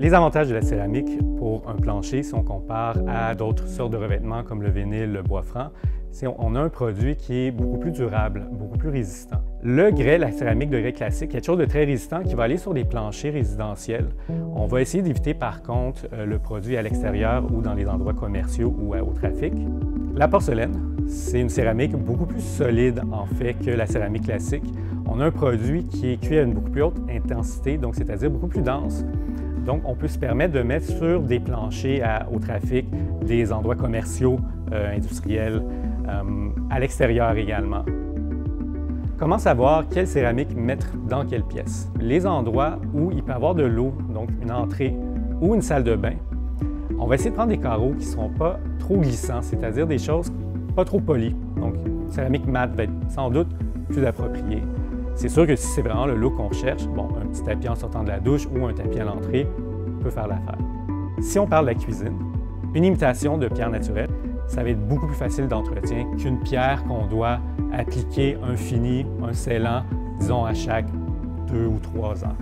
Les avantages de la céramique pour un plancher, si on compare à d'autres sortes de revêtements comme le vinyle, le bois franc, c'est qu'on a un produit qui est beaucoup plus durable, beaucoup plus résistant. Le grès, la céramique de grès classique, quelque chose de très résistant qui va aller sur des planchers résidentiels. On va essayer d'éviter par contre le produit à l'extérieur ou dans les endroits commerciaux ou au trafic. La porcelaine, c'est une céramique beaucoup plus solide en fait que la céramique classique. On a un produit qui est cuit à une beaucoup plus haute intensité, donc c'est-à-dire beaucoup plus dense. Donc, on peut se permettre de mettre sur des planchers au trafic, des endroits commerciaux, industriels, à l'extérieur également. Comment savoir quelle céramique mettre dans quelle pièce? Les endroits où il peut y avoir de l'eau, donc une entrée ou une salle de bain, on va essayer de prendre des carreaux qui ne seront pas trop glissants, c'est-à-dire des choses pas trop polies. Donc, une céramique mate va être sans doute plus appropriée. C'est sûr que si c'est vraiment le look qu'on cherche, bon, un petit tapis en sortant de la douche ou un tapis à l'entrée peut faire l'affaire. Si on parle de la cuisine, une imitation de pierre naturelle, ça va être beaucoup plus facile d'entretien qu'une pierre qu'on doit appliquer un fini, un scellant, disons à chaque 2 ou 3 ans.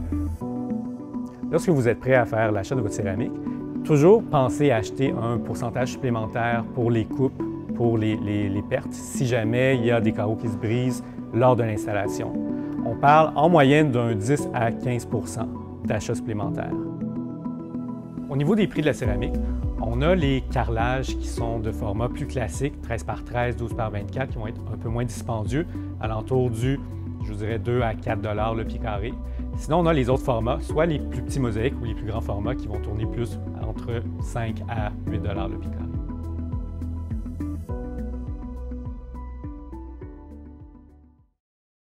Lorsque vous êtes prêt à faire l'achat de votre céramique, toujours pensez à acheter un pourcentage supplémentaire pour les coupes, pour les pertes, si jamais il y a des carreaux qui se brisent lors de l'installation. On parle en moyenne d'un 10 à 15 % d'achat supplémentaire. Au niveau des prix de la céramique, on a les carrelages qui sont de format plus classique, 13 par 13, 12 par 24, qui vont être un peu moins dispendieux, alentour du, je vous dirais, 2 à 4 $ le pied carré. Sinon, on a les autres formats, soit les plus petits mosaïques ou les plus grands formats qui vont tourner plus entre 5 à 8 $ le pied carré.